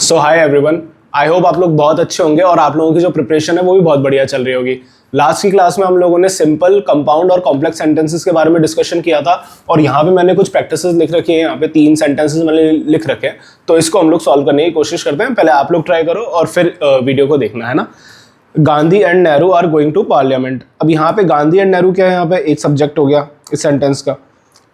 So hi everyone, I hope आप लोग बहुत अच्छे होंगे और आप लोगों की जो प्रिपरेशन है वो भी बहुत बढ़िया चल रही होगी। लास्ट की क्लास में हम लोगों ने सिंपल, कंपाउंड और कॉम्प्लेक्स सेंटेंसेस के बारे में डिस्कशन किया था और यहाँ पे मैंने कुछ प्रैक्टिसेस लिख रखी हैं। यहाँ पे 3 सेंटेंसेस मैंने लिख रखे हैं, तो इसको हम लोग सॉल्व करने की कोशिश करते हैं। पहले आप लोग ट्राई करो और फिर वीडियो को देखना, है ना। Gandhi and Nehru are going to parliament. अब यहाँ पे गांधी एंड नेहरू क्या है, यहाँ पे एक सब्जेक्ट हो गया इस सेंटेंस का,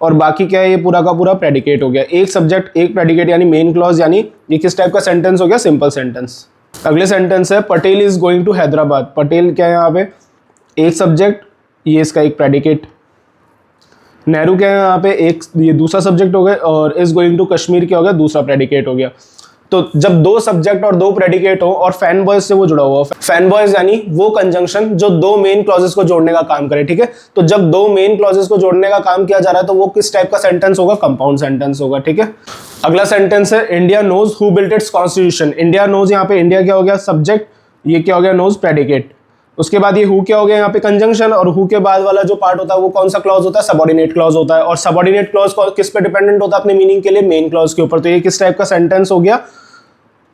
और बाकी क्या है, ये पूरा का पूरा प्रेडिकेट हो गया। एक सब्जेक्ट एक प्रेडिकेट यानी मेन क्लॉज, यानी ये किस टाइप का सेंटेंस हो गया, सिंपल सेंटेंस। अगले सेंटेंस है Patel is going to Hyderabad. Patel क्या है यहाँ पे, एक सब्जेक्ट, ये इसका एक प्रेडिकेट। नेहरू क्या है यहाँ पे, एक ये दूसरा सब्जेक्ट हो गया, और इज गोइंग टू कश्मीर क्या हो गया, दूसरा प्रेडिकेट हो गया। तो जब 2 सब्जेक्ट और 2 प्रेडिकेट हो और फैन बॉयज से वो जुड़ा हुआ, फैन बॉयज यानी वो कंजंक्शन जो 2 मेन क्लॉजेस को जोड़ने का काम करे, ठीक है। तो जब 2 मेन क्लॉजेस को जोड़ने का काम किया जा रहा है तो वो किस टाइप का सेंटेंस होगा, कंपाउंड सेंटेंस होगा, ठीक है। अगला सेंटेंस है India knows who built its constitution. India knows, यहाँ पे इंडिया क्या हो गया, सब्जेक्ट, ये क्या हो गया, नोज प्रेडिकेट। उसके बाद ये हु क्या हो गया, यहाँ पे कंजंक्शन, और हु के बाद वाला जो पार्ट होता है वो कौन सा क्लॉज होता है, सबऑर्डिनेट क्लॉज होता है। और सबऑर्डिनेट क्लॉज किस पे डिपेंडेंट होता है अपने मीनिंग के लिए, मेन क्लॉज के ऊपर। तो ये किस टाइप का सेंटेंस हो गया,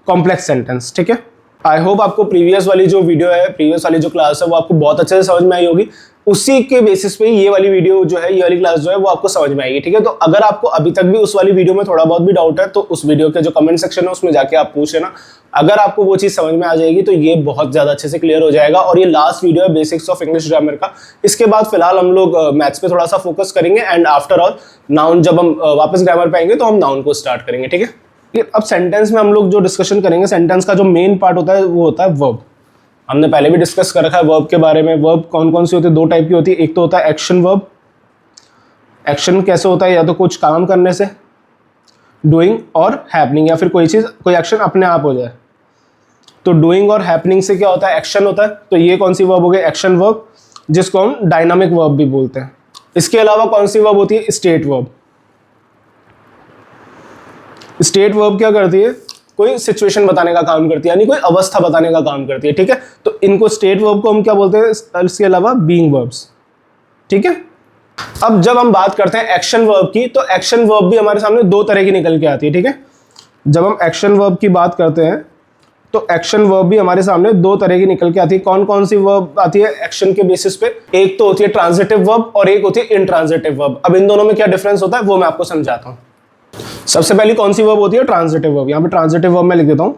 कॉम्प्लेक्स सेंटेंस, ठीक है। आई होप आपको प्रीवियस वाली जो वीडियो है, प्रीवियस वाली जो क्लास है वो आपको बहुत अच्छे से समझ में आई होगी। उसी के बेसिस पे ये वाली वीडियो जो है, ये वाली क्लास जो है वो आपको समझ में आएगी, ठीक है। तो अगर आपको अभी तक भी उस वाली वीडियो में थोड़ा बहुत भी डाउट है तो उस वीडियो के जो कमेंट सेक्शन है उसमें जाके आप पूछ लेना। अगर आपको वो चीज समझ में आ जाएगी तो ये बहुत ज्यादा अच्छे से क्लियर हो जाएगा। और ये लास्ट वीडियो है बेसिक्स ऑफ इंग्लिश ग्रामर का। इसके बाद फिलहाल हम लोग मैथ्स पे थोड़ा सा फोकस करेंगे, एंड आफ्टर ऑल नाउन, जब हम वापस ग्रामर पे आएंगे तो हम नाउन को स्टार्ट करेंगे, ठीक है। अब सेंटेंस में हम लोग जो डिस्कशन करेंगे, सेंटेंस का जो मेन पार्ट होता है वो होता है वर्ब। हमने पहले भी डिस्कस कर रखा है वर्ब के बारे में। वर्ब कौन कौन सी होती है, 2 टाइप की होती है। एक तो होता है एक्शन वर्ब। एक्शन कैसे होता है, या तो कुछ काम करने से, डूइंग, और हैपनिंग, या फिर कोई चीज, कोई एक्शन अपने आप हो जाए। तो डूइंग और हैपनिंग से क्या होता है, एक्शन होता है। तो ये कौन सी वर्ब हो गई, एक्शन वर्ब, जिसको हम डायनामिक वर्ब भी बोलते हैं। इसके अलावा कौन सी वर्ब होती है, स्टेट वर्ब। स्टेट वर्ब क्या करती है, कोई सिचुएशन बताने का काम करती है, यानी कोई अवस्था बताने का काम करती है, ठीक है। तो इनको स्टेट वर्ब को हम क्या बोलते हैं, इसके अलावा बीइंग वर्ब्स, ठीक है। अब जब हम बात करते हैं एक्शन वर्ब की, तो एक्शन वर्ब भी हमारे सामने 2 तरह की निकल के आती है, ठीक है। जब हम एक्शन वर्ब की बात करते हैं तो एक्शन वर्ब भी हमारे सामने 2 तरह की निकल के आती है। कौन कौन सी वर्ब आती है एक्शन के बेसिस पे, एक तो होती है ट्रांजिटिव वर्ब और एक होती है इंट्रांजिटिव वर्ब। अब इन दोनों में क्या डिफरेंस होता है वो मैं आपको समझाता हूँ। सबसे पहली कौन सी वर्ब होती है, ट्रांजिटिव वर्ब। यहाँ पे ट्रांजिटिव वर्ब में लिख देता हूँ।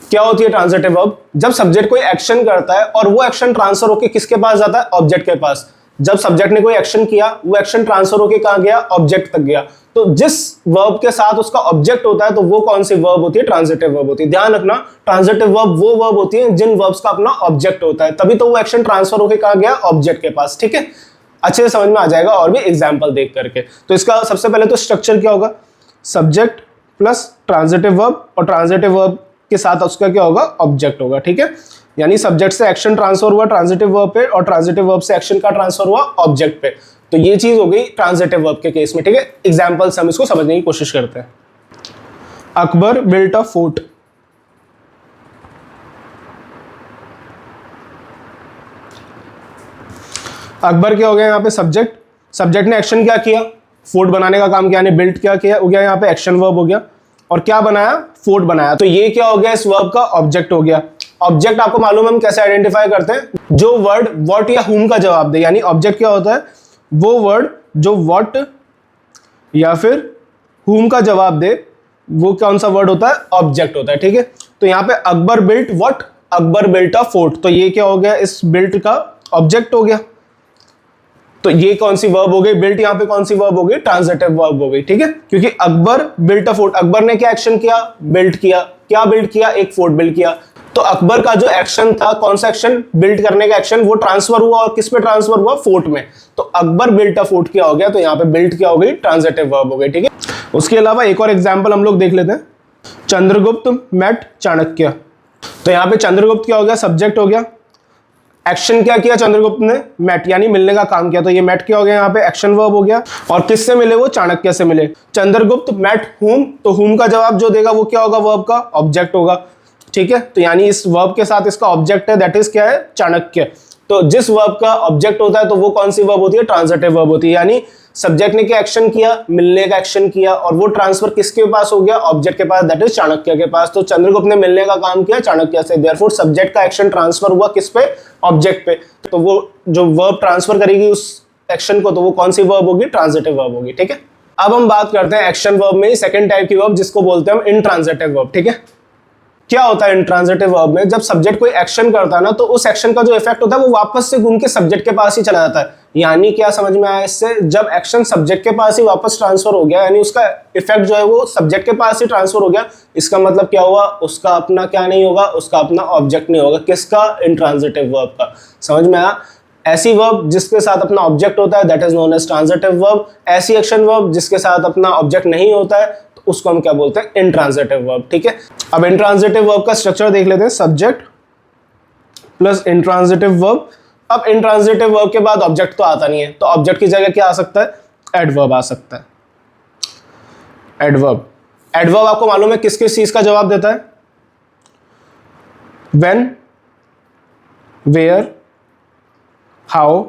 क्या होती है ट्रांजिटिव वर्ब, जब सब्जेक्ट कोई एक्शन करता है और वो एक्शन ट्रांसफर होकर किसके पास जाता है, ऑब्जेक्ट के पास। जब सब्जेक्ट ने कोई एक्शन किया, वो एक्शन ट्रांसफर होकर कहाँ गया, ऑब्जेक्ट तक गया। तो जिस वर्ब के साथ उसका ऑब्जेक्ट होता है तो वो कौन सी वर्ब होती है, ट्रांजिटिव वर्ब होती है। ध्यान रखना, ट्रांजिटिव वर्ब वो वर्ब होती है जिन वर्ब्स का अपना ऑब्जेक्ट होता है, तभी तो वो एक्शन ट्रांसफर होकर कहाँ गया, ऑब्जेक्ट के पास, ठीक है। अच्छे से समझ में आ जाएगा और भी एग्जाम्पल देख करके। तो इसका सबसे पहले तो स्ट्रक्चर क्या होगा, सब्जेक्ट प्लस ट्रांजिटिव वर्ब, और ट्रांजिटिव वर्ब के साथ उसका क्या होगा, ऑब्जेक्ट होगा, ठीक है। यानी सब्जेक्ट से एक्शन ट्रांसफर हुआ ट्रांजिटिव वर्ब पे, और ट्रांजिटिव वर्ब से एक्शन का ट्रांसफर हुआ ऑब्जेक्ट पे। तो ये चीज हो गई ट्रांजिटिव वर्ब के केस में, ठीक है। एग्जांपल्स हम इसको समझने की कोशिश करते हैं। Akbar built a fort. Akbar क्या हो गया यहाँ पे, सब्जेक्ट, सब्जेक्ट ने एक्शन क्या किया, फोर्ट बनाने का काम किया, यानी बिल्ट क्या किया हो गया, यहाँ पे एक्शन वर्ब हो गया, और क्या बनाया, फोर्ट बनाया। तो ये क्या हो गया, इस वर्ब का ऑब्जेक्ट हो गया। ऑब्जेक्ट आपको मालूम है हम कैसे आइडेंटिफाई करते हैं, जो वर्ड व्हाट या हुम का जवाब दे। यानी ऑब्जेक्ट क्या होता है, वो वर्ड जो व्हाट या फिर हुम का जवाब दे, वो कौन सा वर्ड होता है, ऑब्जेक्ट होता है, ठीक है। तो यहाँ पे Akbar built what, Akbar built a fort. तो ये क्या हो गया, इस बिल्ट का ऑब्जेक्ट हो गया। तो ये कौन सी वर्ब हो गई, बिल्ट, यहाँ पे कौन सी वर्ब हो गई, ट्रांजिटिव वर्ब हो गई, ठीक है। क्योंकि Akbar built a fort, Akbar ने क्या एक्शन किया, बिल्ट किया। क्या बिल्ट किया, एक फोर्ट बिल्ट किया। तो अकबर का जो एक्शन था, कौन सा एक्शन, बिल्ट करने का एक्शन, वो ट्रांसफर हुआ, और किस पे ट्रांसफर हुआ, फोर्ट में। तो अकबर बिल्ट अ फोर्ट क्या हो गया, तो यहाँ पे बिल्ट क्या हो गई, ट्रांजिटिव वर्ब हो गई, ठीक है। उसके अलावा एक और एग्जाम्पल हम लोग देख लेते हैं। चंद्रगुप्त मेट चाणक्य। तो यहाँ पे चंद्रगुप्त क्या हो गया, सब्जेक्ट हो गया। एक्शन क्या किया चंद्रगुप्त ने, मेट, यानी मिलने का काम किया। तो ये मेट क्या हो गया, यहाँ पे एक्शन वर्ब हो गया। और किससे मिले, वो चाणक्य से मिले। चंद्रगुप्त मेट हुम, तो हुम का जवाब जो देगा वो क्या होगा, वर्ब का ऑब्जेक्ट होगा, ठीक है। तो यानी इस वर्ब के साथ इसका ऑब्जेक्ट है, दैट इज क्या है, चाणक्य। तो जिस वर्ब का ऑब्जेक्ट होता है तो वो कौन सी वर्ब होती है, ट्रांजिटिव वर्ब होती है। यानी सब्जेक्ट ने क्या एक्शन किया, मिलने का एक्शन किया, और वो ट्रांसफर किसके पास हो गया, ऑब्जेक्ट के पास, दैट इज चाणक्य के पास। तो चंद्रगुप्त ने मिलने का काम किया चाणक्य से, देयरफॉर सब्जेक्ट का एक्शन ट्रांसफर हुआ किस पे, ऑब्जेक्ट पे। तो वो जो वर्ब ट्रांसफर करेगी उस एक्शन को, तो वो कौन सी वर्ब होगी, ट्रांजिटिव वर्ब होगी। ठीक है, अब हम बात करते हैं एक्शन वर्ब में सेकंड टाइप की वर्ब जिसको बोलते हैं हम इंट्रांजिटिव वर्ब। ठीक है, क्या होता है इंट्रांजिटिव वर्ब में, जब सब्जेक्ट कोई एक्शन करता है ना, तो उस एक्शन का जो इफेक्ट होता है वो वापस से घूम के सब्जेक्ट के पास ही चला जाता है। यानी क्या समझ में आया इससे, जब एक्शन सब्जेक्ट के पास ही वापस ट्रांसफर हो गया, यानी उसका इफेक्ट जो है वो सब्जेक्ट के पास ही ट्रांसफर हो गया, इसका मतलब क्या हुआ, उसका अपना क्या नहीं होगा, उसका अपना ऑब्जेक्ट नहीं होगा। किसका, इंट्रांजिटिव वर्ब का। समझ में आया, ऐसी वर्ब जिसके साथ अपना ऑब्जेक्ट होता है that is known as transitive verb. ऐसी एक्शन वर्ब जिसके साथ अपना ऑब्जेक्ट नहीं होता है तो उसको हम क्या बोलते हैं, इंट्रांजिटिव वर्ब। ठीक है, अब इंट्रांजिटिव वर्ब का स्ट्रक्चर देख लेते हैं, सब्जेक्ट प्लस इंट्रांजिटिव वर्ब। अब इंट्रांजिटिव वर्ब के बाद ऑब्जेक्ट तो आता नहीं है, तो ऑब्जेक्ट की जगह क्या आ सकता है, एडवर्ब आ सकता है। एडवर्ब, एडवर्ब आपको मालूम है किस किस चीज का जवाब देता है, व्हेन, वेयर, हाउ,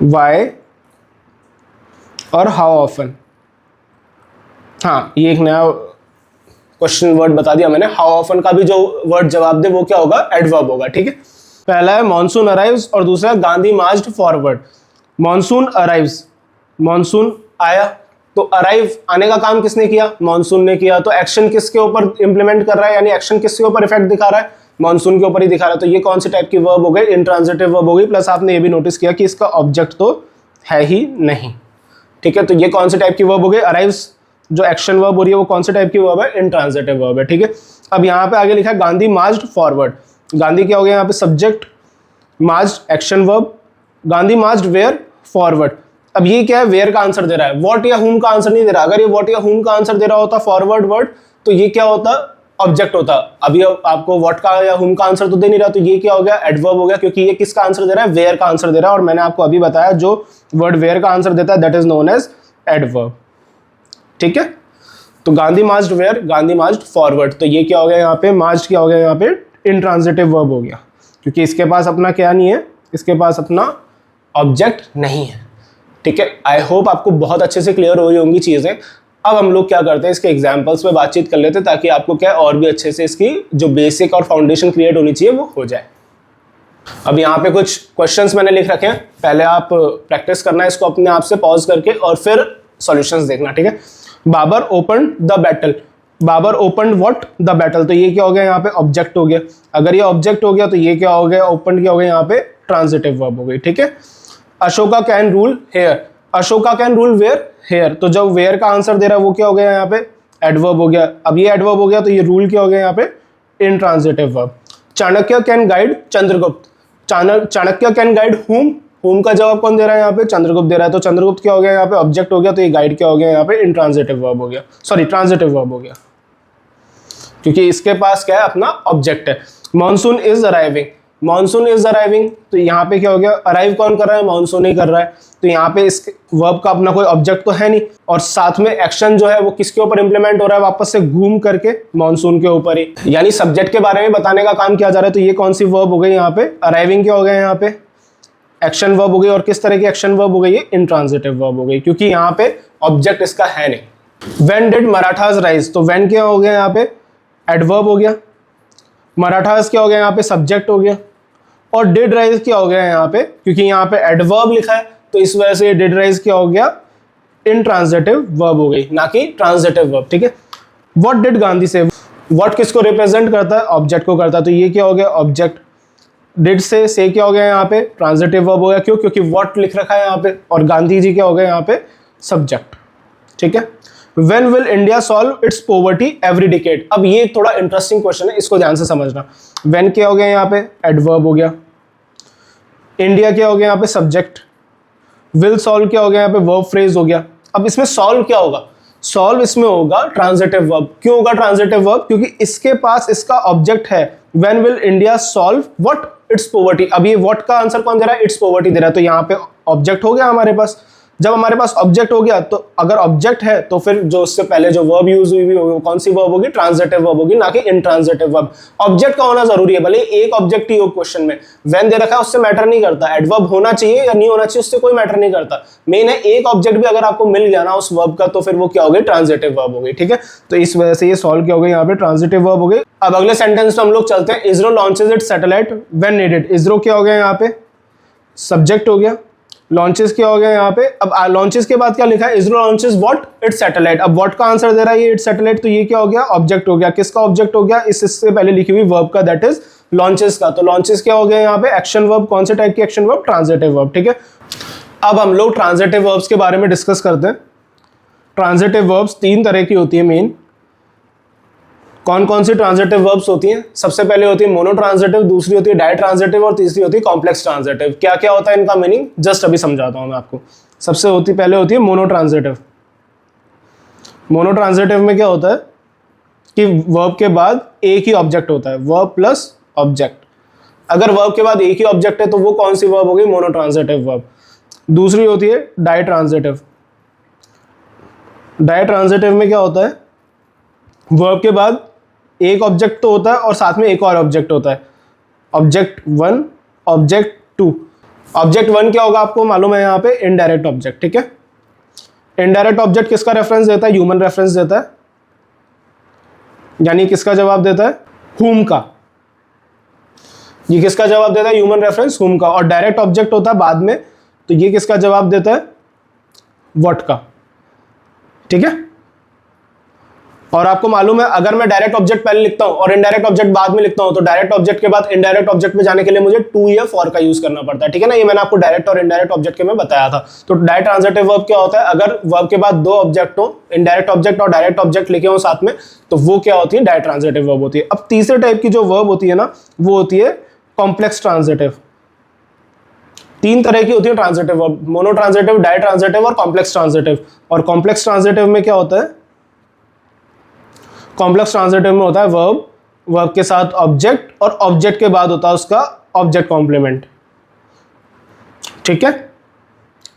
वाई और हाउ ऑफन। हाँ, ये एक नया क्वेश्चन वर्ड बता दिया मैंने, हाउ ऑफन का भी जो वर्ड जवाब दे वो क्या होगा, एडवर्ब होगा। ठीक है, पहला है मॉनसून अराइव्स और दूसरा Gandhi marched forward. Monsoon arrives, monsoon आया, तो अराइव आने का काम किसने किया, मॉनसून ने किया। तो एक्शन किसके ऊपर इंप्लीमेंट कर रहा है, यानी एक्शन किसके ऊपर इफेक्ट दिखा रहा है, मॉनसून के ऊपर ही दिखा रहा है। तो ये कौन सी टाइप की वर्ब हो गई, इंट्रांजिटिव वर्ब होगी। प्लस आपने ये भी नोटिस किया कि इसका ऑब्जेक्ट तो है ही नहीं। ठीक है, तो ये कौन सी टाइप की वर्ब हो गई, अराइव्स जो एक्शन वर्ब हो रही है वो कौन से टाइप की वर्ब है, इंट्रांजिटिव वर्ब है। ठीक है, अब यहाँ पे आगे लिखा है गांधी मार्च्ड फॉरवर्ड। गांधी क्या हो गया यहाँ पे, subject, marched action verb, Gandhi marched where, forward. अब ये क्या है, वेयर का आंसर दे रहा है, व्हाट या हुम का आंसर नहीं दे रहा। अगर ये व्हाट या हुम का आंसर दे रहा होता फॉरवर्ड वर्ड, तो ये क्या होता, ऑब्जेक्ट होता। अभी आपको व्हाट का या हुम का आंसर तो दे नहीं रहा, तो ये क्या हो गया, एडवर्ब हो गया, क्योंकि ये किसका आंसर दे रहा है, वेयर का आंसर दे रहा है। और मैंने आपको अभी बताया जो वर्ड वेयर का आंसर देता है that is known as adverb. ठीक है, तो Gandhi marched where, Gandhi marched forward. तो ये क्या हो गया यहाँ पे, मार्च्ड क्या हो गया यहाँ पे, इंट्रांजिटिव वर्ब हो गया, क्योंकि इसके पास अपना क्या नहीं है, इसके पास अपना ऑब्जेक्ट नहीं है। ठीक है, आई होप आपको बहुत अच्छे से क्लियर हो रही होंगी चीजें। अब हम लोग क्या करते हैं, इसके एग्जाम्पल्स पे बातचीत कर लेते हैं ताकि आपको क्या और भी अच्छे से इसकी जो बेसिक और फाउंडेशन क्रिएट होनी चाहिए वो हो जाए। अब यहाँ पे कुछ क्वेश्चंस मैंने लिख रखे हैं, पहले आप प्रैक्टिस करना है इसको अपने आप से पॉज करके और फिर सॉल्यूशंस देखना। ठीक है, Babur open the battle, Babur open what, the battle. तो ये क्या हो गया यहाँ पे, ऑब्जेक्ट हो गया। अगर ये ऑब्जेक्ट हो गया तो ये क्या हो गया, ओपन क्या हो गया यहाँ पे, ट्रांजिटिव वर्ब हो गई। ठीक है, Ashoka can rule here, Ashoka can rule where, here. तो जब वेयर का आंसर दे रहा है वो क्या हो गया यहाँ पे, एडवर्ब हो गया। अब ये एडवर्ब हो गया तो ये रूल क्या हो गया यहाँ पे, intransitive verb. Chanakya can guide Chandragupta, Chanakya can guide हुम, हुम का जवाब कौन दे रहा है यहाँ पे, चंद्रगुप्त दे रहा है। तो चंद्रगुप्त क्या हो गया यहाँ पे, ऑब्जेक्ट हो गया, तो ये गाइड क्या हो गया यहाँ पे, इंट्रांजिटिव वर्ब हो गया, सॉरी ट्रांजिटिव वर्ब हो गया, क्योंकि इसके पास क्या है, अपना ऑब्जेक्ट है। Monsoon is arriving, monsoon is arriving, तो यहाँ पे क्या हो गया, अराइव कौन कर रहा है, मॉनसून ही कर रहा है। तो यहाँ पे इस वर्ब का अपना कोई ऑब्जेक्ट तो है नहीं, और साथ में एक्शन जो है वो किसके ऊपर इंप्लीमेंट हो रहा है, वापस से घूम करके मॉनसून के ऊपर ही, यानी सब्जेक्ट के बारे में बताने का काम किया जा रहा है। तो ये कौन सी वर्ब हो गई यहाँ पे, अराइविंग क्या हो गया यहाँ पे, एक्शन वर्ब हो गई। और किस तरह की एक्शन वर्ब हो गई, इंट्रांजिटिव वर्ब हो गई, क्योंकि यहाँ पे ऑब्जेक्ट इसका है नहीं। व्हेन डिड मराठास राइज, तो व्हेन क्या हो गया यहाँ पे, एडवर्ब हो गया। मराठास क्या हो गया यहाँ पे, सब्जेक्ट हो गया। और डिड राइज क्या हो गया यहाँ पे, क्योंकि यहाँ पे एडवर्ब लिखा है तो इस वजह से डिड राइज क्या हो गया, इंट्रांजिटिव वर्ब हो गई, ना कि ट्रांजिटिव वर्ब। ठीक है, व्हाट डिड गांधी से, व्हाट किसको रिप्रेजेंट करता है, ऑब्जेक्ट को करता है, तो ये क्या हो गया, ऑब्जेक्ट। डिड से क्या हो गया यहाँ पे, ट्रांजिटिव वर्ब हो गया, क्यों, क्योंकि व्हाट लिख रखा है यहाँ पे, और गांधी जी क्या हो गया यहाँ पे, सब्जेक्ट। ठीक है, when will India solve it's poverty every decade. अब ये थोड़ा इंटरेस्टिंग क्वेश्चन है, इसको ध्यान से समझना। व्हेन क्या हो गया यहाँ पे, एडवर्ब हो गया। इंडिया क्या हो गया यहाँ पे, सब्जेक्ट। विल सॉल्व क्या हो गया यहाँ पे, वर्ब फ्रेज हो गया। अब इसमें सॉल्व क्या होगा, सॉल्व इसमें होगा ट्रांजिटिव वर्ब। क्यों होगा ट्रांजिटिव वर्ब, क्योंकि इसके पास इसका ऑब्जेक्ट है। When will India solve what, it's poverty. अब ये व्हाट का आंसर कौन दे रहा है, इट्स पॉवर्टी दे रहा है, तो यहाँ पे ऑब्जेक्ट हो गया हमारे पास। जब हमारे पास ऑब्जेक्ट हो गया तो अगर ऑब्जेक्ट है तो फिर जो उससे पहले जो वर्ब यूज हुई होगी वो कौन सी वर्ब होगी, ट्रांजिटिव वर्ब होगी, ना कि इंट्रांजिटिव वर्ब। ऑब्जेक्ट का होना जरूरी है, भले एक ऑब्जेक्ट ही हो क्वेश्चन में, व्हेन दे रखा है उससे मैटर नहीं करता, एडवर्ब होना चाहिए या नहीं होना चाहिए उससे कोई मैटर नहीं करता, मेन है एक ऑब्जेक्ट भी अगर आपको मिल गया ना उस वर्ब का तो फिर वो क्या हो गई, ट्रांजिटिव वर्ब हो गई। ठीक है, तो इस वजह से ये सॉल्व क्या हो गई, यहाँ पे ट्रांजिटिव वर्ब हो गई। अब अगले सेंटेंस में हम लोग चलते हैं, ISRO launches it's satellite when needed. ISRO क्या हो गया यहाँ पे, सब्जेक्ट हो गया, लॉन्चेस क्या हो गया यहाँ पे, अब लॉन्चेस के बाद क्या लिखा है, ISRO launches what, it's satellite. अब व्हाट का आंसर दे रहा है ये इट्स सैटेलाइट, तो ये क्या हो गया, ऑब्जेक्ट हो गया। किसका ऑब्जेक्ट हो गया, इससे पहले लिखी हुई वर्ब का, दैट इज लॉन्चेस का। तो लॉन्चेस क्या हो गया यहाँ पे, एक्शन वर्ब। कौन से टाइप की एक्शन वर्ब, ट्रांजिटिव वर्ब। ठीक है, अब हम लोग ट्रांजिटिव वर्ब्स के बारे में डिस्कस करते हैं। ट्रांजिटिव वर्ब्स 3 तरह की होती है मेन। कौन कौन सी ट्रांजिटिव वर्ब्स होती हैं, सबसे पहले होती है मोनो ट्रांजिटिव, दूसरी होती है डाई ट्रांजिटिव और तीसरी होती है कॉम्प्लेक्स ट्रांजिटिव। क्या क्या होता है इनका मीनिंग, जस्ट अभी समझाता हूं मैं आपको। सबसे पहले होती है मोनो ट्रांजिटिव। मोनो ट्रांजिटिव में क्या होता है कि वर्ब के बाद एक ही ऑब्जेक्ट होता है, वर्ब प्लस ऑब्जेक्ट। अगर वर्ब के बाद एक ही ऑब्जेक्ट है तो वो कौन सी वर्ब होगी, मोनो ट्रांजिटिव वर्ब। दूसरी होती है डाई ट्रांजिटिव। डाई ट्रांजिटिव में क्या होता है, वर्ब के बाद एक ऑब्जेक्ट तो होता है और साथ में एक और ऑब्जेक्ट होता है, ऑब्जेक्ट 1, ऑब्जेक्ट 2। ऑब्जेक्ट 1 क्या होगा आपको मालूम है यहाँ पे, इनडायरेक्ट ऑब्जेक्ट। ठीक है, इनडायरेक्ट ऑब्जेक्ट किसका रेफरेंस देता है, ह्यूमन रेफरेंस देता है, यानी किसका जवाब देता है, हुम का। ये किसका जवाब देता है, ह्यूमन रेफरेंस, हुम का। और डायरेक्ट ऑब्जेक्ट होता है बाद में, तो ये किसका जवाब देता है, व्हाट का। ठीक है, और आपको मालूम है अगर मैं डायरेक्ट ऑब्जेक्ट पहले लिखता हूं और इनडायरेक्ट ऑब्जेक्ट बाद में लिखता हूं तो डायरेक्ट ऑब्जेक्ट के बाद इनडायरेक्ट ऑब्जेक्ट में जाने के लिए मुझे टू या फॉर का यूज करना पड़ता है। ठीक है ना, ये मैंने आपको डायरेक्ट और इनडायरेक्ट ऑब्जेक्ट के में बताया था। तो डाई ट्रांजिटिव वर्ब क्या होता है, अगर वर्ब के बाद 2 ऑब्जेक्ट हो, इनडायरेक्ट ऑब्जेक्ट और डायरेक्ट ऑब्जेक्ट लिखे हो साथ में, तो वो क्या होती है, डाई ट्रांजिटिव वर्ब होती है। अब तीसरे टाइप की जो वर्ब होती है ना, वो होती है कॉम्प्लेक्स ट्रांजिटिव। 3 तरह की होती है transitive verb, mono transitive, di transitive और कॉम्प्लेक्स ट्रांजिटिव। और कॉम्प्लेक्स ट्रांजिटिव में क्या होता है, कॉम्प्लेक्स ट्रांजिटिव में होता है वर्ब के साथ ऑब्जेक्ट और ऑब्जेक्ट के बाद होता है उसका ऑब्जेक्ट कॉम्प्लीमेंट। ठीक है,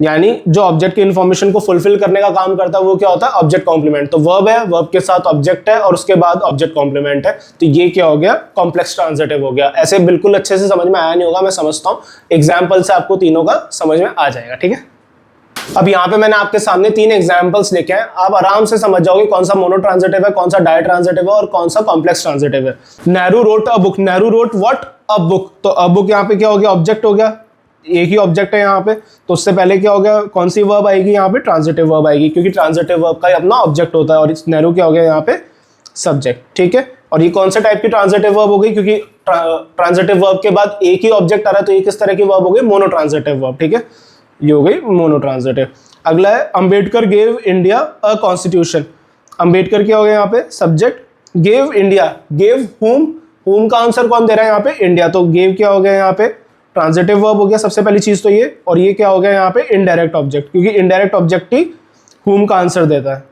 यानी जो ऑब्जेक्ट की इंफॉर्मेशन को फुलफिल करने का काम करता है वो क्या होता है, ऑब्जेक्ट कॉम्प्लीमेंट। तो वर्ब है, वर्ब के साथ ऑब्जेक्ट है और उसके बाद ऑब्जेक्ट कॉम्प्लीमेंट है, तो ये क्या हो गया, कॉम्प्लेक्स ट्रांजिटिव हो गया। ऐसे बिल्कुल अच्छे से समझ में आया नहीं होगा, मैं समझता हूँ एग्जाम्पल से आपको तीनों का समझ में आ जाएगा। ठीक है, अब यहाँ पे मैंने आपके सामने 3 एग्जांपल्स लिखे हैं, आप आराम से समझ जाओगे कौन सा मोनो ट्रांजिटिव है, कौन सा डाई ट्रांजिटिव है और कौन सा कॉम्प्लेक्स ट्रांजिटिव है। Nehru wrote a book, Nehru wrote what, a book. तो अ बुक यहाँ पे क्या हो गया, ऑब्जेक्ट हो गया, एक ही ऑब्जेक्ट है यहाँ पे, तो उससे पहले क्या हो गया, कौन सी वर्ब आएगी यहाँ पे, ट्रांजिटिव वर्ब आएगी, क्योंकि ट्रांजिटिव वर्ब का ही अपना ऑब्जेक्ट होता है। और नेहरू क्या हो गया यहाँ पे, सब्जेक्ट। ठीक है, और ये कौन से टाइप की ट्रांजिटिव वर्ब हो गई, क्योंकि ट्रांजिटिव वर्ब के बाद एक ही ऑब्जेक्ट आ रहा है, तो ये किस तरह की वर्ब हो गई, मोनो ट्रांजिटिव वर्ब। ठीक है, ये हो गई मोनो ट्रांजिटिव। अगला है Ambedkar gave India a constitution. Ambedkar क्या हो गया यहाँ पे, सब्जेक्ट, गेव इंडिया, गेव हुम, हुम का आंसर कौन दे रहा है यहाँ पे, इंडिया, तो गेव क्या हो गया यहाँ पे, ट्रांजिटिव वर्ब हो गया सबसे पहली चीज तो ये। और ये क्या हो गया यहाँ पे, इनडायरेक्ट ऑब्जेक्ट, क्योंकि इनडायरेक्ट ऑब्जेक्ट ही हुम का आंसर देता है।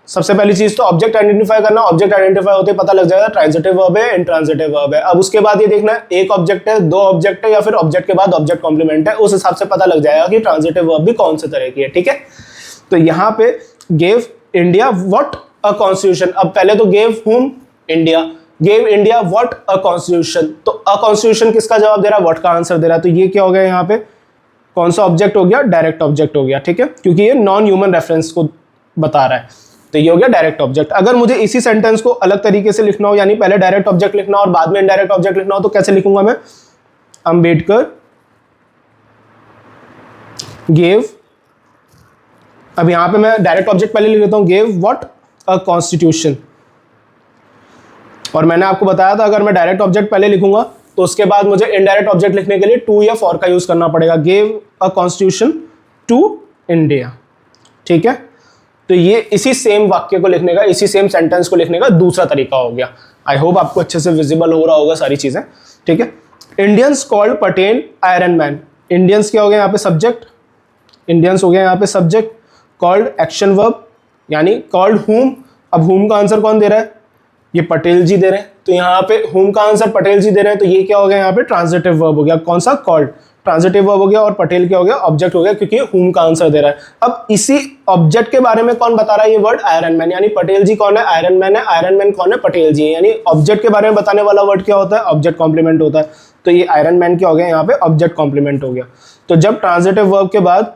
सबसे पहली चीज तो ऑब्जेक्ट आइडेंटिफाई करना, ऑब्जेक्ट आइडेंटिफाई होते पता लग जाएगा ट्रांजिटिव वर्ब है, इंट्रांजिटिव वर्ब है। अब उसके बाद ये देखना है एक ऑब्जेक्ट है, 2 ऑब्जेक्ट है, या फिर ऑब्जेक्ट के बाद ऑब्जेक्ट कॉम्प्लीमेंट है, उस हिसाब से पता लग जाएगा कि ट्रांजिटिव वर्ब भी कौन से तरह की है। ठीक है, तो यहाँ पे gave India what a constitution. अब पहले तो गेव हुम, India, gave India what a constitution, तो अ कॉन्स्टिट्यूशन किसका जवाब दे रहा है, व्हाट का आंसर दे रहा है, तो ये क्या हो गया यहाँ पे, कौन सा ऑब्जेक्ट हो गया, डायरेक्ट ऑब्जेक्ट हो गया। ठीक है, क्योंकि ये नॉन ह्यूमन रेफरेंस को बता रहा है, तो ये हो गया डायरेक्ट ऑब्जेक्ट। अगर मुझे इसी सेंटेंस को अलग तरीके से लिखना हो, यानी पहले डायरेक्ट ऑब्जेक्ट लिखना और बाद में इनडायरेक्ट ऑब्जेक्ट लिखना हो, तो कैसे लिखूंगा मैं, अंबेडकर गेव, अब यहां पे मैं डायरेक्ट ऑब्जेक्ट पहले लिख लेता हूं, गेव व्हाट अ कॉन्स्टिट्यूशन। और मैंने आपको बताया था अगर मैं डायरेक्ट ऑब्जेक्ट पहले लिखूंगा तो उसके बाद मुझे इनडायरेक्ट ऑब्जेक्ट लिखने के लिए टू या फॉर का यूज करना पड़ेगा, gave a constitution to India. ठीक है, तो ये इसी सेम वाक्य को लिखने का, इसी सेम सेंटेंस को लिखने का दूसरा तरीका हो गया। आई होप आपको अच्छे से विजिबल हो रहा होगा सारी चीजें। ठीक है, Indians called Patel iron man. Indians क्या हो गया यहाँ पे, सब्जेक्ट, इंडियंस हो गया यहाँ पे सब्जेक्ट, कॉल्ड एक्शन वर्ब, यानी कॉल्ड हुम। अब हुम का आंसर कौन दे रहा है, ये पटेल जी दे रहे हैं, तो यहाँ पे हुम का आंसर पटेल जी दे रहे हैं, तो ये क्या हो गया यहाँ पे, ट्रांजिटिव वर्ब हो गया, कौन सा, कॉल्ड। ट्रांजिटिव वर्ब हो गया, और पटेल क्या हो गया, ऑब्जेक्ट हो गया, क्योंकि हुम का आंसर दे रहा है। अब इसी ऑब्जेक्ट के बारे में कौन बता रहा है, ये वर्ड आयरन मैन, यानी पटेल जी कौन है, आयरन मैन है, आयरन मैन कौन है, पटेल जी है, यानी ऑब्जेक्ट के बारे में बताने वाला वर्ड क्या होता है, ऑब्जेक्ट कॉम्प्लीमेंट होता है। तो ये आयरन मैन क्या हो गया, यहाँ पे ऑब्जेक्ट कॉम्प्लीमेंट हो गया। तो जब ट्रांजिटिव वर्ब के बाद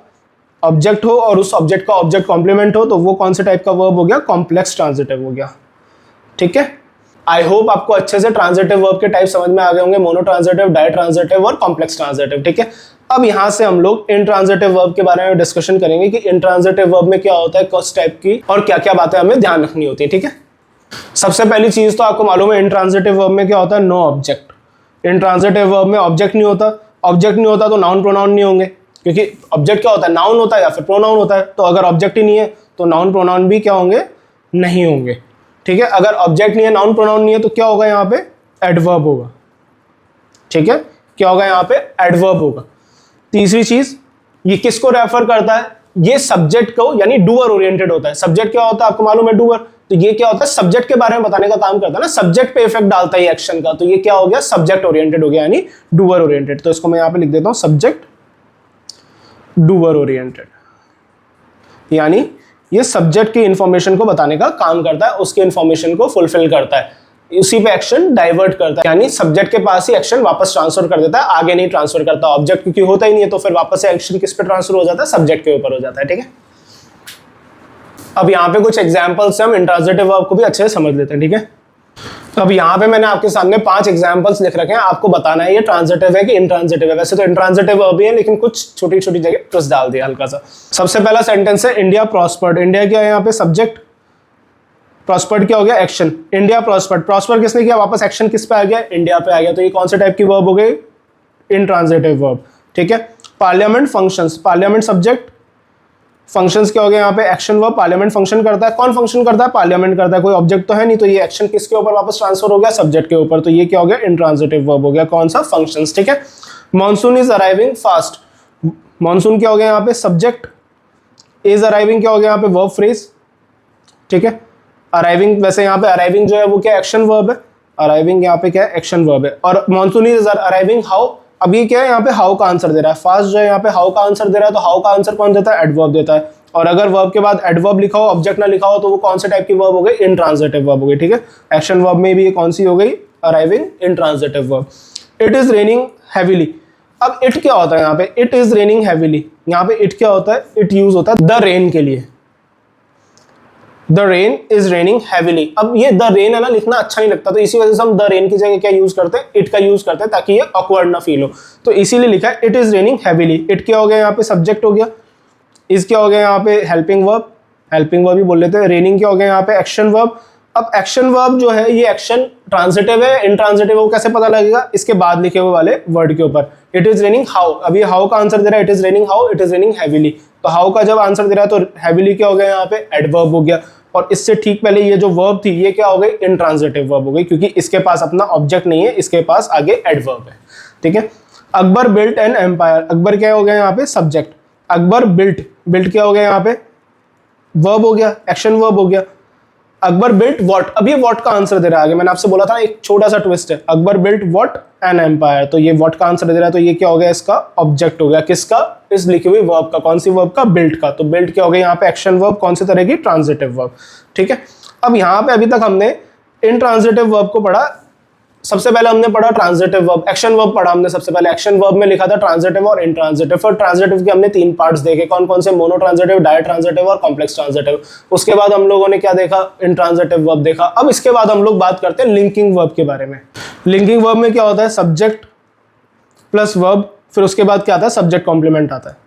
ऑब्जेक्ट हो और उस ऑब्जेक्ट का ऑब्जेक्ट कॉम्प्लीमेंट हो, तो वो कौन से टाइप का वर्ब हो गया, कॉम्प्लेक्स ट्रांजिटिव हो गया। ठीक है, आई होप आपको अच्छे से ट्रांजिटिव वर्ब के टाइप समझ में आ गए होंगे, मोनो ट्रांजिटिव, डाई ट्रांजिटिव और कॉम्प्लेक्स ट्रांजिटिव। ठीक है, अब यहां से हम लोग इंट्रांजिटिव वर्ब के बारे में डिस्कशन करेंगे कि इंट्रांजिटिव वर्ब में क्या होता है, किस टाइप की और क्या क्या बातें हमें ध्यान रखनी होती है। ठीक है, सबसे पहली चीज तो आपको मालूम है इंट्रांजिटिव वर्ब में क्या होता है, नो ऑब्जेक्ट। इंट्रांजिटिव वर्ब में ऑब्जेक्ट नहीं होता, ऑब्जेक्ट नहीं होता तो नाउन प्रोनाउन नहीं होंगे, क्योंकि ऑब्जेक्ट क्या होता है, नाउन होता है या फिर प्रोनाउन होता है। तो अगर ऑब्जेक्ट ही नहीं है तो नाउन प्रोनाउन भी क्या होंगे, नहीं होंगे। ठीक है, अगर ऑब्जेक्ट नहीं है, नाउन प्रोनाउन नहीं है, तो क्या होगा, यहाँ पे एडवर्ब होगा। ठीक है, क्या होगा, यहाँ पे एडवर्ब होगा। तीसरी चीज, ये किसको रेफर करता है, ये सब्जेक्ट को, यानी डूअर ओरिएंटेड होता है। सब्जेक्ट क्या होता है आपको मालूम है, डूअर। तो ये क्या होता है, सब्जेक्ट के बारे में बताने का काम करता है ना, सब्जेक्ट पे इफेक्ट डालता है एक्शन का। तो ये क्या हो गया, सब्जेक्ट ओरिएंटेड हो गया, यानी डूअर ओरिएंटेड। तो इसको मैं यहाँ पे लिख देता हूं, सब्जेक्ट डूअर ओरिएंटेड, यानी ये सब्जेक्ट की इंफॉर्मेशन को बताने का काम करता है, उसकी इंफॉर्मेशन को फुलफिल करता है, उसी पे एक्शन डाइवर्ट करता है, यानी सब्जेक्ट के पास ही एक्शन वापस ट्रांसफर कर देता है, आगे नहीं ट्रांसफर करता। ऑब्जेक्ट क्योंकि होता ही नहीं है, तो फिर वापस से एक्शन किस पे ट्रांसफर हो जाता है, सब्जेक्ट के ऊपर हो जाता है। ठीक है, अब यहाँ पे कुछ एग्जाम्पल्स हम इंट्रांजिटिव वर्ब को भी अच्छे से समझ लेते हैं। ठीक है, अब यहाँ पे मैंने आपके सामने 5 एग्जांपल्स लिख रखे हैं, आपको बताना है ये ट्रांजिटिव है कि इंट्रांजिटिव है। वैसे तो इंट्रांजिटिव वर्ब ही है, लेकिन कुछ छोटी छोटी जगह ट्विस्ट डाल दिया हल्का सा। सबसे पहला सेंटेंस है, इंडिया प्रॉस्पर्ड। इंडिया क्या है यहाँ पे, सब्जेक्ट, प्रॉस्पर्ड क्या हो गया, एक्शन। इंडिया प्रॉस्पर्ड, प्रॉस्पर किसने किया, वापस एक्शन किस पे आ गया, इंडिया पे आ गया। तो ये कौन से टाइप की वर्ब हो गई, इंट्रांजिटिव वर्ब। ठीक है, parliament functions, parliament subject, functions क्या हो गया यहाँ पे, एक्शन वर्ब। पार्लियामेंट फंक्शन करता है, कौन फंक्शन करता है, पार्लियामेंट करता है, कोई ऑब्जेक्ट तो है नहीं, तो ये एक्शन किसके ऊपर वापस ट्रांसफर हो गया, सब्जेक्ट के ऊपर। तो ये क्या हो गया, इंट्रांजिटिव वर्ब हो गया, कौन सा, फंक्शंस। ठीक है, monsoon is arriving fast, monsoon क्या हो गया यहाँ पे, सब्जेक्ट, इज अराइविंग क्या हो गया यहाँ पे, वर्ब फ्रेज। ठीक है, अराइविंग, वैसे यहाँ पे अराइविंग जो है वो क्या, एक्शन वर्ब है, अराइविंग यहाँ पे क्या है, एक्शन वर्ब है। और मॉनसून इज अराइविंग हाउ, अब ये क्या है, यहाँ पे हाउ का आंसर दे रहा है, फास्ट जो है यहाँ पे हाउ का आंसर दे रहा है। तो हाउ का आंसर कौन देता है, एडवर्ब देता है। और अगर वर्ब के बाद एडवर्ब लिखा हो, ऑब्जेक्ट ना लिखा हो, तो वो कौन से टाइप की वर्ब हो गई, इंट्रांजिटिव वर्ब हो गई। ठीक है, एक्शन वर्ब में भी ये कौन सी हो गई, arriving, intransitive verb. It is raining heavily, अब इट क्या होता है यहाँ पे, इट इज रेनिंग हैवीली, यहाँ पे इट क्या होता है, इट यूज होता है द रेन के लिए, the rain is raining heavily. अब ये द रेन है ना, लिखना अच्छा नहीं लगता, तो इसी वजह से हम द रेन की जगह क्या यूज करते हैं, इट का यूज करते हैं, ताकि ये ऑकवर्ड ना फील हो। तो इसीलिए लिखा है it is raining heavily. It क्या हो गया यहाँ पे, सब्जेक्ट हो गया। इज क्या हो गया यहाँ पे, हेल्पिंग वर्ब, हेल्पिंग वर्ब भी बोल लेते हैं। रेनिंग क्या हो गया यहाँ पे, एक्शन वर्ब। अब एक्शन वर्ब जो है, ये एक्शन ट्रांजिटिव है, इंट्रांजिटिव है, वो कैसे पता लगेगा, इसके बाद लिखे हुए वाले वर्ड के ऊपर। इट इज रेनिंग हाउ, अब ये हाउ का आंसर दे रहा है, it is raining how, it is raining heavily. तो हाउ का जब आंसर दे रहा है, तो हैवीली क्या हो गया यहाँ पे, एडवर्ब हो गया। और इससे ठीक पहले ये जो वर्ब थी, ये क्या हो गई, इंट्रांजिटिव वर्ब हो गई, क्योंकि इसके पास अपना ऑब्जेक्ट नहीं है, इसके पास आगे एडवर्ब है। ठीक है, Akbar built an empire, Akbar क्या हो गया यहाँ पे, सब्जेक्ट। अकबर बिल्ट, बिल्ट क्या हो गया यहाँ पे, वर्ब हो गया, एक्शन वर्ब हो गया। अकबर बिल्ट व्हाट, अब ये व्हाट का आंसर दे रहा है। आगे मैंने आपसे बोला था एक छोटा सा ट्विस्ट है, Akbar built what an empire, तो ये व्हाट का आंसर दे रहा है, तो ये क्या हो गया, इसका ऑब्जेक्ट हो गया, किसका, इस लिखी हुई वर्ब का। कौन सी वर्ब का, बिल्ट का। तो बिल्ट क्या हो गया यहाँ पे, एक्शन वर्ब, कौन सी तरह की, ट्रांजिटिव वर्ब। ठीक है, अब यहाँ पे अभी तक हमने इंट्रांजिटिव वर्ब को पढ़ा। सबसे पहले हमने पढ़ा ट्रांजिटिव वर्ब, एक्शन वर्ब पढ़ा हमने। सबसे पहले एक्शन वर्ब में लिखा था ट्रांजिटिव और इंट्रांजिटिव। फिर ट्रांजिटिव के हमने 3 पार्ट्स देखे, कौन कौन से, मोनो ट्रांजिटिव, डाई ट्रांजिटिव और कॉम्प्लेक्स ट्रांजिटिव। उसके बाद हम लोगों ने क्या देखा, इंट्रांजिटिव वर्ब देखा। अब इसके बाद हम लोग बात करते हैं लिंकिंग वर्ब के बारे में। लिंकिंग वर्ब में क्या होता है, सब्जेक्ट प्लस वर्ब, फिर उसके बाद क्या आता है, सब्जेक्ट कॉम्प्लीमेंट आता है।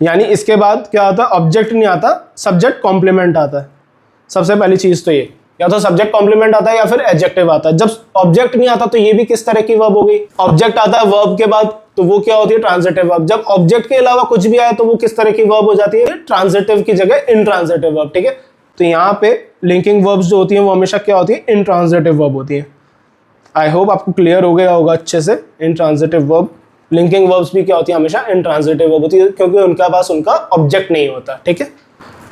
यानी इसके बाद क्या आता है, ऑब्जेक्ट नहीं आता, सब्जेक्ट कॉम्प्लीमेंट आता है। सबसे पहली चीज तो ये, या तो सब्जेक्ट कॉम्प्लीमेंट आता है या फिर एडजेक्टिव आता है। जब ऑब्जेक्ट नहीं आता तो ये भी किस तरह की वर्ब हो गई, ऑब्जेक्ट आता है वर्ब के बाद, तो वो क्या होती है, ट्रांजिटिव वर्ब। जब ऑब्जेक्ट के अलावा कुछ भी आए तो वो किस तरह की वर्ब हो जाती है, ट्रांजिटिव की जगह इंट्रांजिटिव वर्ब। ठीक है, तो यहाँ पे लिंकिंग वर्ब्स जो होती हैं वो हमेशा क्या होती है, इंट्रांजिटिव वर्ब होती है। आई होप आपको क्लियर हो गया होगा अच्छे से। इंट्रांजिटिव वर्ब, लिंकिंग वर्ब्स भी क्या होती है, हमेशा इंट्रांजिटिव वर्ब होती है, क्योंकि उनका पास उनका ऑब्जेक्ट नहीं होता। ठीक है,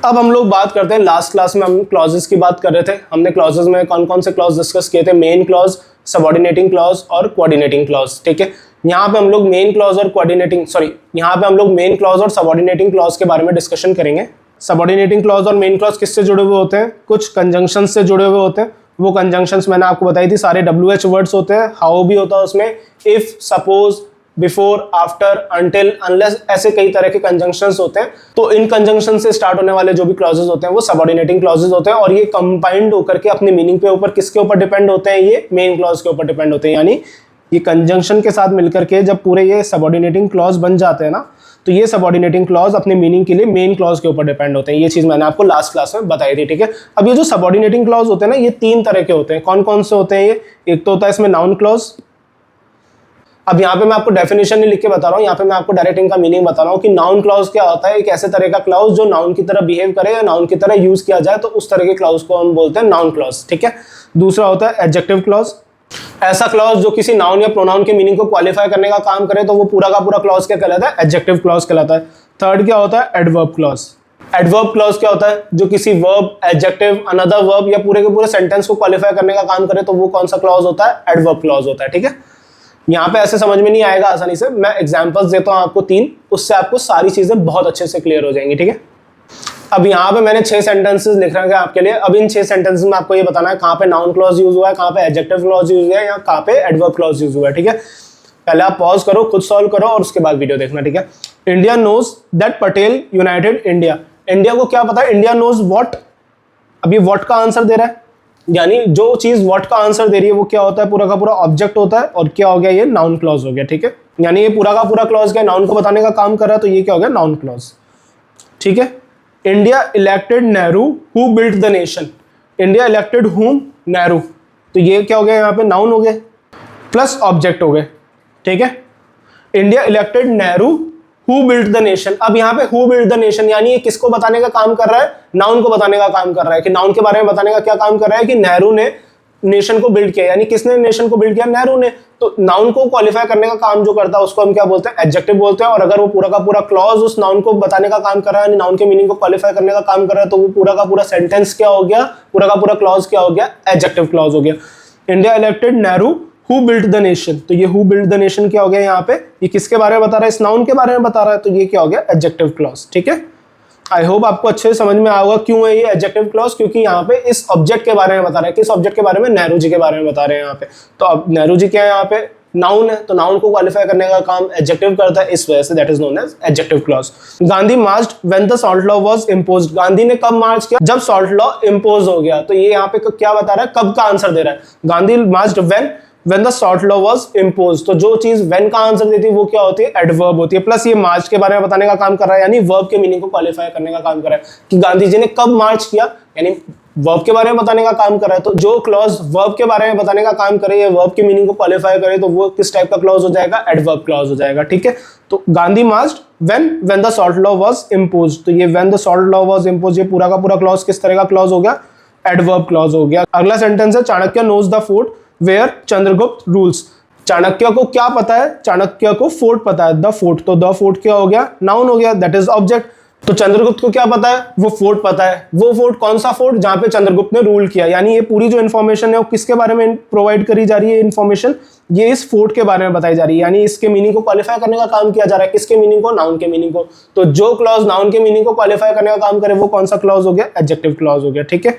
अब हम लोग बात करते हैं, लास्ट क्लास में हम क्लॉजेस की बात कर रहे थे। हमने क्लॉजेस में कौन कौन से क्लॉज डिस्कस किए थे, मेन क्लॉज, सबऑर्डिनेटिंग क्लॉज और कोऑर्डिनेटिंग क्लॉज। ठीक है, यहाँ पे हम लोग मेन क्लॉज और यहाँ पे हम लोग मेन क्लॉज और सबऑर्डिनेटिंग क्लॉज के बारे में डिस्कशन करेंगे। सबऑर्डिनेटिंग क्लॉज और मेन क्लॉज किससे जुड़े हुए होते हैं? कुछ कंजंक्शन से जुड़े हुए होते हैं। वो कंजंक्शंस मैंने आपको बताई थी, सारे WH वर्ड्स होते हैं। हाउ भी होता है उसमें, if, suppose, before, after, until, unless, ऐसे कई तरह के कंजंक्शंस होते हैं। तो इन कंजंक्शन से स्टार्ट होने वाले जो भी क्लॉजेस होते हैं वो सबऑर्डिनेटिंग क्लॉजेस होते हैं, और ये कंबाइंड होकर के अपने मीनिंग पे ऊपर किसके ऊपर डिपेंड होते हैं? ये मेन क्लॉज के ऊपर डिपेंड होते हैं। यानी ये कंजंक्शन के साथ मिलकर के जब पूरे ये सबऑर्डिनेटिंग क्लॉज बन जाते हैं ना, तो ये सबऑर्डिनेटिंग क्लॉज अपने मीनिंग के लिए मेन क्लॉज के ऊपर डिपेंड होते हैं। ये चीज मैंने आपको लास्ट क्लास में बताई थी, ठीक है। अब ये जो सबऑर्डिनेटिंग क्लॉज होते हैं ना, ये 3 तरह के होते हैं। कौन कौन से होते हैं ये? एक तो होता है इसमें नाउन क्लॉज। अब यहाँ पे मैं आपको डेफिनेशन नहीं लिख के बता रहा हूँ, यहाँ पे मैं आपको डायरेक्ट इनका मीनिंग बता रहा हूँ कि नाउन क्लॉज क्या होता है। एक ऐसे तरह का क्लॉज जो नाउन की तरह बिहेव करे या नाउन की तरह यूज किया जाए, तो उस तरह के क्लॉज को हम बोलते हैं नाउन क्लॉज, ठीक है। दूसरा होता है एडजेक्टिव क्लॉज। ऐसा क्लॉज जो किसी नाउन या प्रोनाउन के मीनिंग को क्वालिफाई करने का काम करे, तो वो पूरा का पूरा क्लॉज क्या कहलाता है? एडजेक्टिव क्लॉज कहलाता है। थर्ड क्या होता है? Adverb clause. एडवर्ब क्लॉज क्या होता है? जो किसी वर्ब, एडजेक्टिव, अनदर वर्ब या पूरे के पूरे सेंटेंस को क्वालिफाई करने का काम करे, तो वो कौन सा क्लॉज होता है? एडवर्ब क्लॉज होता है, ठीक है। यहाँ पे ऐसे समझ में नहीं आएगा आसानी से, मैं एग्जांपल्स देता हूँ आपको 3, उससे आपको सारी चीजें बहुत अच्छे से क्लियर हो जाएंगी, ठीक है। अब यहाँ पे मैंने 6 सेंटेंसेस लिख रखे हैं आपके लिए। अब इन 6 सेंटेंसेस में आपको ये बताना है कहाँ पे नाउन क्लॉज यूज हुआ है, कहाँ पे एडजेक्टिव क्लॉज यूज हुआ है, या कहाँ पे एडवर्ब क्लॉज यूज हुआ है, ठीक है। पहले आप पॉज करो, खुद सॉल्व करो और उसके बाद वीडियो देखना, ठीक है। India knows that Patel united India. India को क्या पता है? India knows what. अभी व्हाट का आंसर दे रहा है, यानी जो चीज व्हाट का आंसर दे रही है वो क्या होता है? पूरा का पूरा ऑब्जेक्ट होता है, और क्या हो गया? ये नाउन क्लॉज हो गया, ठीक है। यानी ये पूरा का पूरा क्लॉज क्या नाउन को बताने का काम कर रहा है, तो ये क्या हो गया? नाउन क्लॉज, ठीक है। India elected Nehru who built the nation. India elected हुम? नेहरू। तो ये क्या हो गया? यहाँ पे नाउन हो गए प्लस ऑब्जेक्ट हो गए, ठीक है। India elected Nehru who built the nation. अब यहाँ पे हु बिल्ट द नेशन यानी ये किसको बताने का काम कर रहा है? नाउन को बताने का काम कर रहा है। कि नाउन के बारे में बताने का क्या काम कर रहा है? कि नेहरू ने नेशन को बिल्ड किया। यानी किसने नेशन को बिल्ड किया? नेहरू ने। तो नाउन को क्वालिफाई करने का काम जो करता है उसको हम क्या बोलते हैं? एडजेक्टिव बोलते हैं। और अगर वो पूरा का पूरा क्लॉज उस नाउन को बताने का काम कर रहा है, यानी नाउन के मीनिंग को क्वालिफाई करने का काम कर रहा है, तो वो पूरा का पूरा सेंटेंस क्या हो गया? पूरा का पूरा क्लॉज क्या हो गया? एडजेक्टिव क्लॉज हो गया। India elected Nehru who built the nation. तो ये हु बिल्ट द नेशन क्या हो गया? यहाँ पे ये किसके बारे में बता रहा है? इस नाउन के बारे में बता रहा है, तो ये क्या हो गया? एडजेक्टिव क्लॉज, ठीक है। आई होप आपको अच्छे से समझ में आएगा क्यों है ये एडजेक्टिव क्लॉज, क्योंकि यहाँ पे इस ऑब्जेक्ट के बारे में बता रहे हैं। किस ऑब्जेक्ट के बारे में? नेहरू जी के बारे में बता रहे हैं यहाँ पे। तो अब नेहरू जी क्या है? यहाँ पे नाउन है, तो नाउन को क्वालिफाई करने का काम एडजेक्टिव करता है, इस वजह से that is known as adjective clause. Gandhi marched when the salt law was imposed. Gandhi ने कब मार्च किया? जब सॉल्ट लॉ इम्पोज हो गया। तो ये यहाँ पे क्या बता रहा है? कब का आंसर दे रहा है। Gandhi marched when the salt law was imposed। तो जो चीज when का आंसर देती है वो क्या होती है? एडवर्ब होती है। प्लस ये मार्च के बारे में बताने का काम कर रहा है, यानी वर्ब के मीनिंग को क्वालिफाई करने का काम कर रहा है कि गांधी जी ने कब मार्च किया, यानी वर्ब के बारे में बताने का काम कर रहा है। तो जो क्लॉज वर्ब के बारे में बताने का काम करे या वर्ब के मीनिंग को क्वालिफाई करे, तो वो किस टाइप का क्लॉज हो जाएगा? एडवर्ब क्लॉज हो जाएगा, ठीक है। तो Gandhi marched when the salt law was imposed। तो ये when the salt law was imposed, ये पूरा का पूरा क्लॉज किस तरह का क्लॉज हो गया? एडवर्ब क्लॉज हो गया। अगला सेंटेंस है Chanakya knows the fort where Chandragupta rules. Chanakya को क्या पता है? चाणक्य को फोर्ट पता है, द फोर्ट। तो द फोर्ट क्या हो गया? नाउन हो गया, दैट इज ऑब्जेक्ट। तो चंद्रगुप्त को क्या पता है? वो फोर्ट पता है। वो फोर्ट कौन सा फोर्ट? जहां पे चंद्रगुप्त ने रूल किया। यानी ये पूरी जो इन्फॉर्मेशन है वो किसके बारे में प्रोवाइड करी जा रही है? इन्फॉर्मेशन ये इस फोर्ट के बारे में बताई जा रही है, यानी इसके मीनिंग को क्वालिफाई करने का काम किया जा रहा है। किसके मीनिंग को? नाउन के मीनिंग को। तो जो क्लॉज नाउन के मीनिंग को क्वालिफाई करने का काम करे वो कौन सा क्लॉज हो गया? एडजेक्टिव क्लॉज हो गया, ठीक है।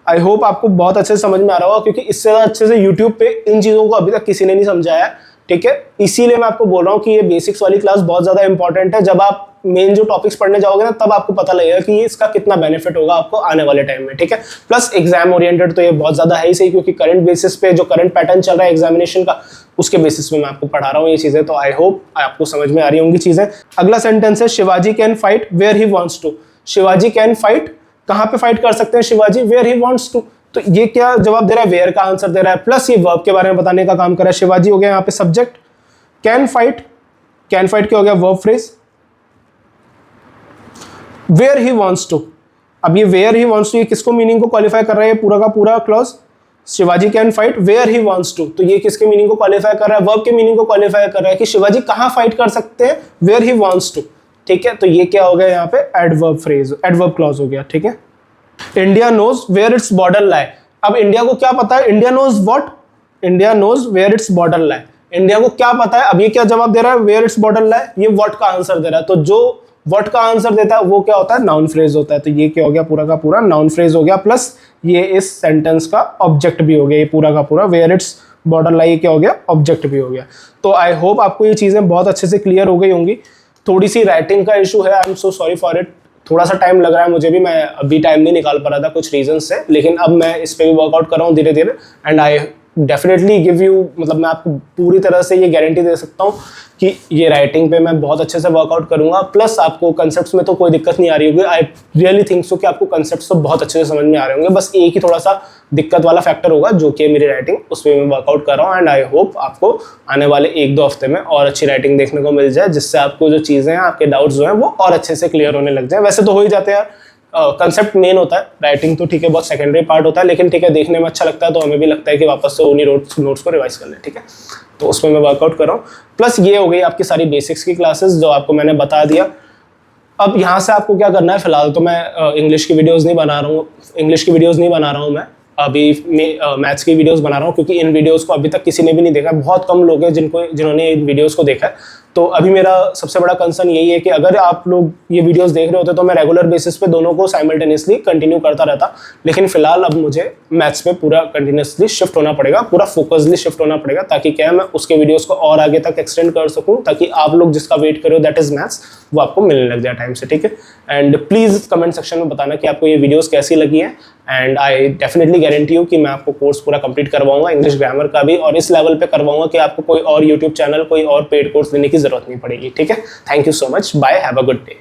आई होप आपको बहुत अच्छे से समझ में आ रहा होगा, क्योंकि इससे ज्यादा अच्छे से यूट्यूब पे इन चीजों को अभी तक किसी ने नहीं समझाया, ठीक है। इसीलिए मैं आपको बोल रहा हूँ कि ये बेसिक्स वाली क्लास बहुत ज्यादा इंपॉर्टेंट है। जब आप मेन जो टॉपिक्स पढ़ने जाओगे ना, तब आपको पता लगेगा कि इसका कितना बेनिफिट होगा आपको आने वाले टाइम में, ठीक है। प्लस एग्जाम ओरिएंटेड तो ये बहुत ज्यादा है ही सही, क्योंकि करंट बेसिस पे जो करंट पैटर्न चल रहा है एग्जामिनेशन का, उसके बेसिस पे मैं आपको पढ़ा रहा हूँ ये चीजें। तो आई होप आपको समझ में आ रही होंगी चीजें। अगला सेंटेंस है Shivaji can fight where he wants to. Shivaji can fight, कहाँ पे फाइट कर सकते हैं Shivaji? Where he wants to. तो ये क्या जवाब दे रहा है? वेयर का आंसर दे रहा है, प्लस ये वर्ब के बारे में बताने का काम कर रहा है। शिवाजी हो गया यहाँ पे सब्जेक्ट, कैन फाइट क्या हो गया? Verb phrase. Where he wants to, अब ये वेयर ही वॉन्ट्स टू ये किसको मीनिंग को क्वालिफाई कर रहा है? पूरा का पूरा clause Shivaji can fight where he wants to. तो ये किसके मीनिंग को क्वालिफाई कर रहा है? वर्ब के मीनिंग को क्वालिफाई कर रहा है कि शिवाजी कहाँ फाइट कर सकते हैं? वेयर ही वॉन्ट्स टू, ठीक है। तो ये क्या हो गया यहाँ पे? एडवर्ब फ्रेज, एडवर्ब क्लॉज हो गया, ठीक है। India knows where its border lie. अब इंडिया को क्या पता है? India knows what? India knows where its border lie. India को क्या पता है। अब ये क्या जवाब दे रहा है, वेयर इट्स बॉर्डर लाई, ये व्हाट का आंसर दे रहा है। तो जो व्हाट का आंसर देता है वो क्या होता है, नाउन फ्रेज होता है। तो ये क्या हो गया, पूरा का पूरा नाउन फ्रेज हो गया, प्लस ये इस सेंटेंस का ऑब्जेक्ट भी हो गया, ये पूरा का पूरा वेयर इट्स बॉर्डर लाई क्या हो गया, ऑब्जेक्ट भी हो गया। तो आई होप आपको ये चीज़ें बहुत अच्छे से क्लियर हो गई होंगी। थोड़ी सी राइटिंग का इशू है, I am so sorry for it, थोड़ा सा टाइम लग रहा है मुझे भी, मैं अभी टाइम नहीं निकाल पा रहा था कुछ रीजन से, लेकिन अब मैं इस पर भी वर्कआउट कर रहा हूँ धीरे धीरे। And I definitely give you, मतलब मैं आपको पूरी तरह से ये गारंटी दे सकता हूँ कि ये राइटिंग पे मैं बहुत अच्छे से वर्कआउट करूंगा। प्लस आपको कंसेप्ट्स में तो कोई दिक्कत नहीं आ रही होगी। आई रियली थिंक सो कि आपको कंसेप्ट्स तो बहुत अच्छे से समझ में आ रहे होंगे। बस एक ही थोड़ा सा दिक्कत वाला फैक्टर होगा जो कि मेरी राइटिंग, उस पर मैं वर्कआउट कर रहा हूँ। एंड आई होप आपको आने वाले 1-2 हफ्ते में और अच्छी राइटिंग देखने को मिल जाए, जिससे आपको जो चीज़ें हैं, आपके डाउट्स जो हैं वो और अच्छे से क्लियर होने लग जाए। वैसे तो हो ही जाते हैं, कंसेप्ट मेन होता है, राइटिंग तो ठीक है बहुत सेकेंडरी पार्ट होता है, लेकिन ठीक है देखने में अच्छा लगता है तो हमें भी लगता है कि वापस से उन्हीं नोट्स को रिवाइज कर लें, ठीक है। तो उसमें मैं वर्कआउट कर रहा हूँ। प्लस ये हो गई आपकी सारी बेसिक्स की क्लासेस जो आपको मैंने बता दिया। अब यहाँ से आपको क्या करना है, फिलहाल तो मैं इंग्लिश की वीडियोज़ नहीं बना रहा हूँ मैं अभी मैथ्स की वीडियोस बना रहा हूँ, क्योंकि इन वीडियोस को अभी तक किसी ने भी नहीं देखा। बहुत कम लोग हैं जिन्होंने इन वीडियोस को देखा है। तो अभी मेरा सबसे बड़ा कंसर्न यही है कि अगर आप लोग ये वीडियोस देख रहे होते तो मैं रेगुलर बेसिस पे दोनों को साइमल्टेनियसली कंटिन्यू करता रहता, लेकिन फिलहाल अब मुझे मैथ्स पे पूरा कंटिन्यूसली शिफ्ट होना पड़ेगा, पूरा फोकसली शिफ्ट होना पड़ेगा, ताकि क्या है मैं उसके वीडियोस को और आगे तक एक्सटेंड कर सकूँ, ताकि आप लोग जिसका वेट करो दैट इज मैथ्स, वो आपको मिलने लग जाए टाइम से, ठीक है। एंड प्लीज़ कमेंट सेक्शन में बताना कि आपको ये वीडियोज़ कैसी लगी है। एंड आई डेफिनेटली गारंटी हूँ कि मैं आपको कोर्स पूरा कंप्लीट करवाऊंगा, इंग्लिश ग्रामर का भी, और इस लेवल पे करवाऊंगा कि आपको कोई और यूट्यूब चैनल, कोई और पेड कोर्स लेने की जरूरत नहीं पड़ेगी, ठीक है। Thank you so much, bye, have a good day.